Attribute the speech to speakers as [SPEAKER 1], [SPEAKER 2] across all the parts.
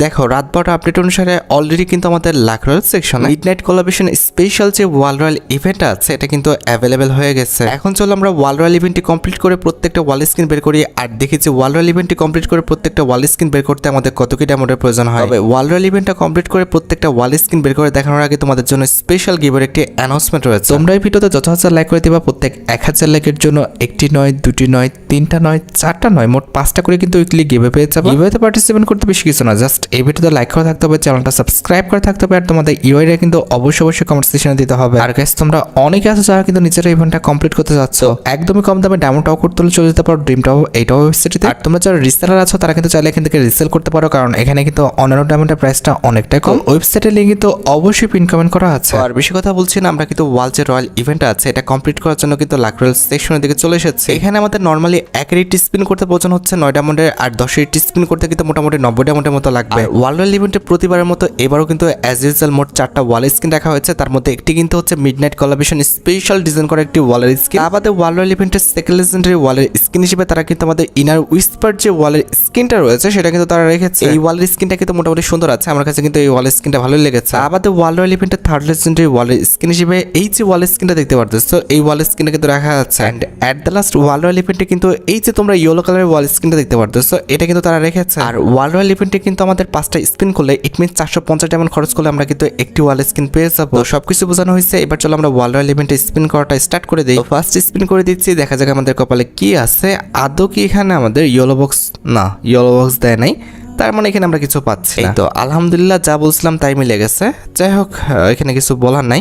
[SPEAKER 1] দেখো রাত 12টা আপডেট অনুসারে অলরেডি কিন্তু আমাদের লাক রয়্যাল সেকশনে মিডনাইট কোলাবরেশন স্পেশাল যে ওয়াল রয়্যাল ইভেন্ট আছে এটা কিন্তু অ্যাভেলেবেল হয়ে গেছে। এখন চলো আমরা ওয়াল রয়্যাল ইভেন্টটি কমপ্লিট করে প্রত্যেকটা ওয়াল স্কিন বের করি আর দেখি যে ওয়াল রয়্যাল ইভেন্টটি কমপ্লিট করে প্রত্যেকটা ওয়াল স্কিন বের করতে আমাদের কত কি ডায়মন্ডের প্রয়োজন হয়। তবে ওয়াল রয়্যাল ইভেন্টটা কমপ্লিট করে প্রত্যেকটা ওয়াল স্কিন বের করে দেখানোর আগে তোমাদের জন্য স্পেশাল গিভের একটি অ্যানাউন্সমেন্ট রয়েছে। তোমরা এই ভিডিওতে যত হাজার লাইক করে দিবা প্রত্যেক 1000 লাইকের জন্য একটি নয়, দুটি নয়, তিনটা নয়, চারটা নয়, মোট 5টা করে কিন্তু উইকলি গিভে পেয়ে যাবে। গিভেতে পার্টিসিপেট করতে বেশি কিছু না, জাস্ট এই ভিডিওতে লাইক করা থাকতে হবে, চ্যানেলটা সাবস্ক্রাইব করা থাকতে হবে আর তোমাদের ইউআইডি কিন্তু অবশ্যই কমেন্ট সেকশনে দিতে হবে। আর গাইস তোমরা অনেকে আছো যারা কিন্তু নিজের ইভেন্টটা কমপ্লিট করতে যাচ্ছ, একদমই কম দামে ডায়মন্ড টাও করতে চলে যেতে পারো ড্রিম টাও এইটাও ওয়েবসাইটে। আর তোমরা যারা রিসেলার আছো তারা কিন্তু চাইলে এখান থেকে রিসেল করতে পারো, কারণ এখানে কিন্তু অন্যান্য ডায়মন্ডের প্রাইসটা অনেকটাই কম। ওয়েবসাইটের লিংক কিন্তু অবশ্যই পিন কমেন্ট করা আছে। আর বেশি কথা বলছি না, আমরা কিন্তু ওয়াল যে রয়্যাল ইভেন্ট আছে এটা কমপ্লিট করার জন্য কিন্তু লাক রয়্যাল সেকশনের দিকে চলে এসেছে। এখানে আমাদের নর্মালি 1 রেট স্পিন করতে প্রয়োজন হচ্ছে 9 ডায়মন্ডের, আর 10 রেট স্পিন করতে কিন্তু মোটামুটি 90 ডায়মন্ডের মতো লাগবে। ওয়াল রয়্যাল ইভেন্টে প্রতিবারের মতো এবারও কিন্তু অ্যাজ ইউজুয়াল মোট 4টা ওয়াল স্কিন রাখা হয়েছে, তার মধ্যে একটি কিন্তু হচ্ছে মিডনাইট কোলাবরেশন স্পেশাল ডিজাইন করা একটি ওয়ালের স্কিন। আমাদের ওয়াল রয়্যাল ইভেন্টের সেকেন্ড লেজেন্ডারি ওয়ালের স্কিন হিসেবে তারা কিন্তু আমাদের ইনার উইসপার যে ওয়ালের স্কিনটা রয়েছে সেটা কিন্তু তারা রেখেছে। এই ওয়ালের স্কিনটা কিন্তু মোটামুটি সুন্দর আছে, আমার কাছে কিন্তু এই ওয়ালের স্কিনটা ভালোই লেগেছে। আমাদের ওয়াল রয়্যাল ইভেন্টের থার্ড লেজেন্ডারি ওয়ালের স্কিন হিসেবে এই যে ওয়ালের স্কিনটা দেখতে পারতেছো এই ওয়ালের স্কিনটা কিন্তু রাখা আছে। And at the last wall royal ইভেন্টে কিন্তু এই যে তোমরা ইয়েলো কালারের ওয়াল স্কিনটা দেখতে পারতেছো এটা কিন্তু তারা রেখেছে। আর ওয়াল রয়্যাল ইভেন্টে কিন্তু আমাদের 5টা স্পিন করলে ইট মিনস 450 ডায়মন্ড খরচ করলে আমরা কিন্তু একটি ওয়াল স্কিন পেয়ে যাবো। সবকিছু বোঝানো হয়েছে, এবার চলো আমরা ওয়াল রয়্যাল ইভেন্টে স্পিন করাটা স্টার্ট করে দিই। ফার্স্ট স্পিন করে দিচ্ছি, দেখা যাক আমাদের কপালে কি আছে। আদৌ কি এখানে আমাদের ইয়েলো বক্স, না ইয়েলো বক্স দেয় নাই, তার মানে এখানে আমরা কিছু পাচ্ছি না। তো আলহামদুলিল্লাহ যা বলছিলাম তাই মিলে গেছে। যাই হোক এখানে কিছু বলার নাই,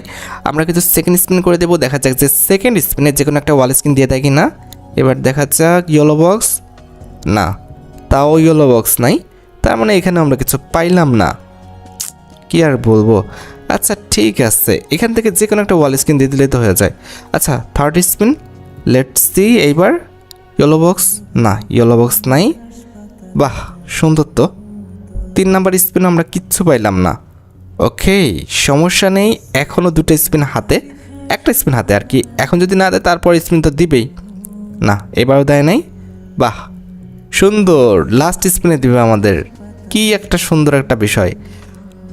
[SPEAKER 1] আমরা কিন্তু সেকেন্ড স্পিন করে দেবো, দেখা যাক যে সেকেন্ড স্পিনে যে কোনো একটা ওয়াল স্কিন দিয়ে দেয় কি না। এবার দেখা যাক ইয়েলো বক্স, না তাও ইয়েলো বক্স নাই, তার মানে এখানে আমরা কিছু পাইলাম না, কি আর বলবো। আচ্ছা ঠিক আছে, এখান থেকে যে কোনো একটা ওয়াল স্কিন দিয়ে দিলে তো হয়ে যায়। আচ্ছা থার্ড স্পিন, লেটস সি এইবার ইয়েলো বক্স, না ইয়েলো বক্স নাই, বাহ সুন্দর তো। 3 নাম্বার স্পিন আমরা কিচ্ছু পাইলাম না। ওকে সমস্যা নেই, এখনও 2টা স্পিন হাতে, একটা স্পিন হাতে আর কি, এখন যদি না দেয় তারপর স্পিন তো দিবেই না, এবারও দেয় নাই, বাহ সুন্দর লাস্ট স্পিনে দিবে আমাদের, কি একটা সুন্দর একটা বিষয়,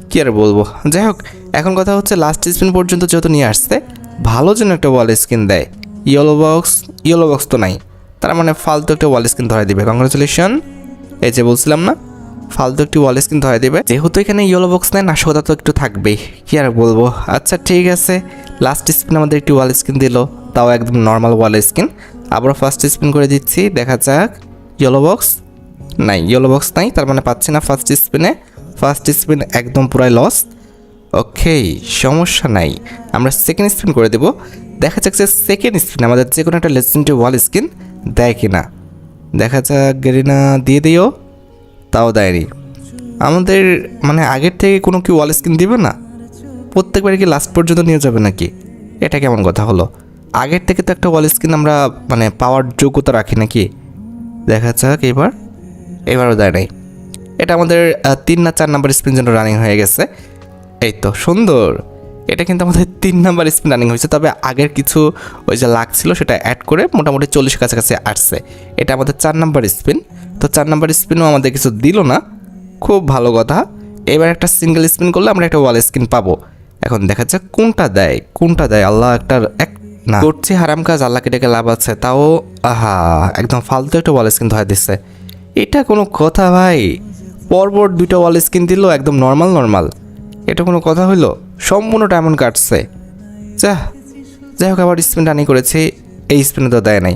[SPEAKER 1] কি আর বলবো। যাই হোক এখন কথা হচ্ছে লাস্ট স্পিন পর্যন্ত যেহেতু নিয়ে আসছে, ভালো যেন একটা ওয়াল স্কিন দেয়। ইয়েলো বক্স তো নাই, তার মানে ফালতু একটা ওয়াল স্কিন ধরে দিবে। কংগ্রাচুলেশন, এই যে বলছিলাম না ফালতু একটি ওয়াল স্কিন ধরে দিবে। যেহেতু এখানে ইয়েলো বক্স নেই, নাশকতা তো একটু থাকবেই, কি আর বলবো। আচ্ছা ঠিক আছে, লাস্ট স্পিন আমাদের একটি ওয়াল স্কিন দিল, তাও একদম নর্মাল ওয়াল স্কিন। আবার ফার্স্ট স্পিন করে দিচ্ছি, দেখা যাক ইয়েলো বক্স নাই, তার মানে পাচ্ছি না ফার্স্ট স্পিনে। ফার্স্ট স্পিন একদম পুরাই লস। ওকে সমস্যা নাই, আমরা সেকেন্ড স্পিন করে দেবো, দেখা যাক যে সেকেন্ড স্পিন আমাদের যে কোনো একটা লেজেন্ডারি ওয়াল স্কিন দেয় কিনা। দেখা যাক গেরিনা দিয়ে দিও, তাও দেয়নি। আমাদের মানে আগের থেকে কোনো কি ওয়াল স্কিন দিবে না, প্রত্যেকবারে কি লাস্ট পর্যন্ত নিয়ে যাবে নাকি? এটা কেমন কথা হলো? আগের থেকে তো একটা ওয়াল স্কিন আমরা মানে পাওয়ার যোগ্যতা রাখি নাকি? দেখা যাক এবারও দেয় নাই। এটা আমাদের 3 না 4 নাম্বার স্পিন জন্য রানিং হয়ে গেছে। এই তো সুন্দর, এটা কিন্তু আমাদের 3 নাম্বার স্পিন রানিং হয়েছে, তবে আগের কিছু ওই যে লাক ছিল সেটা অ্যাড করে মোটামুটি 40 কাছাকাছি আসছে। এটা আমাদের 4 নাম্বার স্পিন, তো 4 নাম্বার স্পিনও আমাদের কিছু দিল না, খুব ভালো কথা। এবার একটা সিঙ্গেল স্পিন করলে আমরা একটা ওয়াল স্কিন পাবো। এখন দেখা যাক কোনটা দেয়। আল্লাহ এক না করছি হারাম কাজ, আল্লাহকে ডেকে লাভ আছে, তাও আহা একদম ফালতু একটা ওয়াল স্কিন ধরে দিচ্ছে। এটা কোনো কথা ভাই? পরপর 2টা ওয়াল স্কিন দিল একদম নর্মাল, এটা কোনো কথা হইলো? সম্পূর্ণ ডায়মন্ড কাটছে। যাই হোক আবার স্পিন রানিং করেছি, এই স্পিনে তো দেয় নাই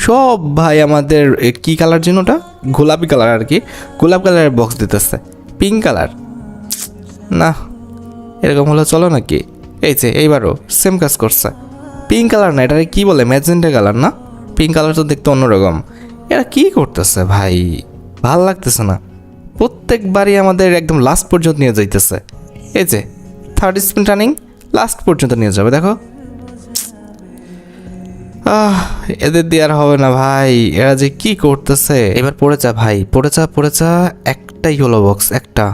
[SPEAKER 1] সব। ভাই আমাদের কি কালার যেন ওটা, গোলাপি কালার আর কি, গোলাপ কালারের বক্স দিতেছে, পিঙ্ক কালার না, এরকম হলে চলো নাকি? এই যে এইবারও সেম কাজ করছে, পিঙ্ক কালার না, এটা কি বলে ম্যাজেন্টা কালার না, পিঙ্ক কালার তো দেখতে অন্যরকম। এরা কি করতেছে ভাই, ভাল লাগতেছে না, প্রত্যেকবারই আমাদের একদম লাস্ট পর্যন্ত নিয়ে যাইতেছে। এই যে থার্ড স্পিন রানিং, লাস্ট পর্যন্ত নিয়ে যাবে, দেখো। এদের দিয়ে আর হবে না ভাই, এরা যে কি করতেছে। এবার পড়ে যা ভাই, পড়ে যা, একটাই হলো বক্স, একটা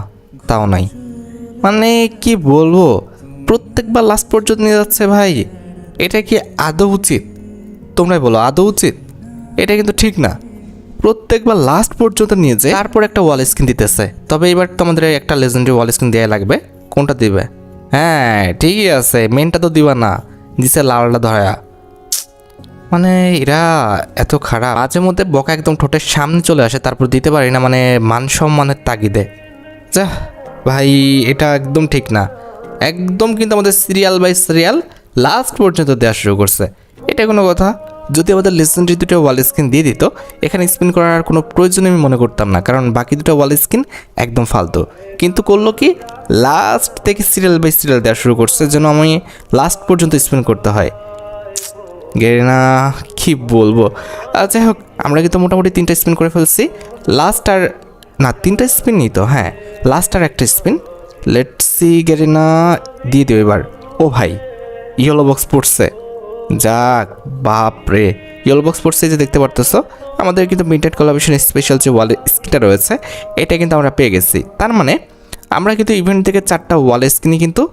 [SPEAKER 1] তাও নাই, মানে কি বলবো, প্রত্যেকবার লাস্ট পর্যন্ত নিয়ে যাচ্ছে ভাই। এটা কি আদৌ উচিত? তোমরাই বলো আদৌ উচিত? এটা কিন্তু ঠিক না, প্রত্যেকবার লাস্ট পর্যন্ত নিয়ে যায় তারপর একটা ওয়াল স্ক্রিন দিতেছে। তবে এবার তো আমাদের একটা লেজেন্ডারি ওয়াল স্ক্রিন দেওয়া লাগবে। কোনটা দিবে? হ্যাঁ ঠিকই আছে, মেনটা তো দিবা না, দিছে লালটা ধরা। মানে এরা এত খারাপ, মাঝে মধ্যে বকা একদম ঠোঁটের সামনে চলে আসে, তারপর দিতে পারি না, মানে মান সম্মানের তাগিদে। যা ভাই, এটা একদম ঠিক না। একদম কিন্তু আমাদের সিরিয়াল বাই সিরিয়াল লাস্ট পর্যন্ত দেওয়া শুরু করছে। এটা কোনো কথা? যদি আমাদের লেজেন্ডারি দুটো ওয়াল স্ক্রিন দিয়ে দিত, এখানে স্পিন করার কোনো প্রয়োজন আমি মনে করতাম না, কারণ বাকি দুটো ওয়াল স্ক্রিন একদম ফালতু। কিন্তু করলো কি, লাস্ট থেকে সিরিয়াল বাই সিরিয়াল দেওয়া শুরু করছে, যেন আমি লাস্ট পর্যন্ত স্পিন করতে হয়। গেরিনা কি বলবো। যাই হোক, আমরা কিন্তু মোটামুটি 3টা স্পিন করে ফেলছি। লাস্ট আর না, 3টা স্পিন নিত, হ্যাঁ লাস্ট আর একটা স্পিন। লেটস সি, গেরিনা দিয়ে দিও এবার। ও ভাই, ইয়েলো বক্স পড়ছে। যাক, বাপ রে, ইয়েলো বক্স পড়ছে যে দেখতে পারতেছো। আমাদের কিন্তু মিডনাইট কোলাবরেশন স্পেশাল যে ওয়াল স্ক্রিনটা রয়েছে, এটা কিন্তু আমরা পেয়ে গেছি। তার মানে আমরা কিন্তু ইভেন্ট থেকে 4টা ওয়াল স্ক্রিনই কিন্তু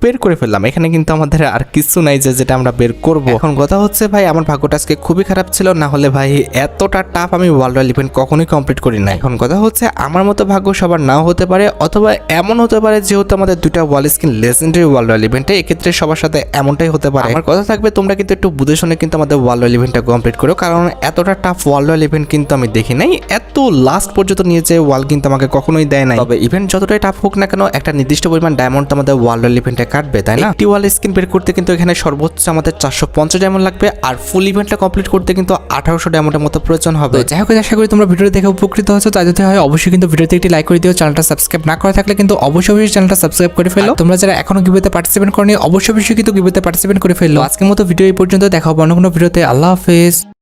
[SPEAKER 1] বের করে ফেললাম। এখানে কিন্তু আমাদের আর কিছু নাই যে যেটা আমরা বের করব। এখন কথা হচ্ছে ভাই, আমার ভাগ্যটা আজকে খুবই খারাপ ছিল, না হলে ভাই এতটা টাফ আমি ওয়ার্ল্ড রয়্যাল ইভেন্ট কখনোই কমপ্লিট করি না। এখন কথা হচ্ছে, আমার মতো ভাগ্য সবার নাও হতে পারে, অথবা এমন হতে পারে যেহেতু আমাদের 2টা ওয়াল স্ক্রিন লেজেন্ডারি ওয়ার্ল্ড রয়্যাল ইভেন্টে, এক্ষেত্রে সবার সাথে এমনটাই হতে পারে। আমার কথা থাকবে, তোমরা কিন্তু একটু বুঝে শুনে কিন্তু আমাদের ওয়ার্ল্ড রয়্যাল ইভেন্টটা কমপ্লিট করো, কারণ এতটা টাফ ওয়ার্ল্ড রয়্যাল ইভেন্ট কিন্তু আমি দেখি নাই। এত লাস্ট পর্যন্ত নিয়ে যে ওয়াল কিন্তু আমাকে কখনোই দেয় নাই। তবে ইভেন্ট যতটাই টাফ হোক না কেন, একটা নির্দিষ্ট পরিমাণ ডায়মন্ড তো আমাদের ওয়ার্ল্ড রয়্যাল ইভেন্টে কাটবে, তাই না? ওয়াল স্ক্রিন বের করতে কিন্তু এখানে সর্বোচ্চ আমাদের 450 ডায়মন্ড লাগবে, আর ফুল ইভেন্টটা কমপ্লিট করতে কিন্তু 1800 ডায়মন্ডের মতো প্রয়োজন হবে।
[SPEAKER 2] যাই হোক, আশা করি তোমরা ভিডিওটি দেখে উপকৃত হয়েছো। তাই যদি হয় অবশ্যই কিন্তু ভিডিওতে একটি লাইক করে দিও। চ্যানেলটা সাবস্ক্রাইব না করা থাকলে কিন্তু অবশ্যই চ্যানেলটা সাবস্ক্রাইব করে ফেলো। তোমরা যারা এখনো গিভওয়েতে পার্টিসিপেট করনি, অবশ্যই কিন্তু গিভওয়েতে পার্টিসিপেট করে ফেলো। আজকের মতো ভিডিও এই পর্যন্ত, দেখা হবে অন্য কোনো ভিডিওতে। আল্লাহ হাফেজ।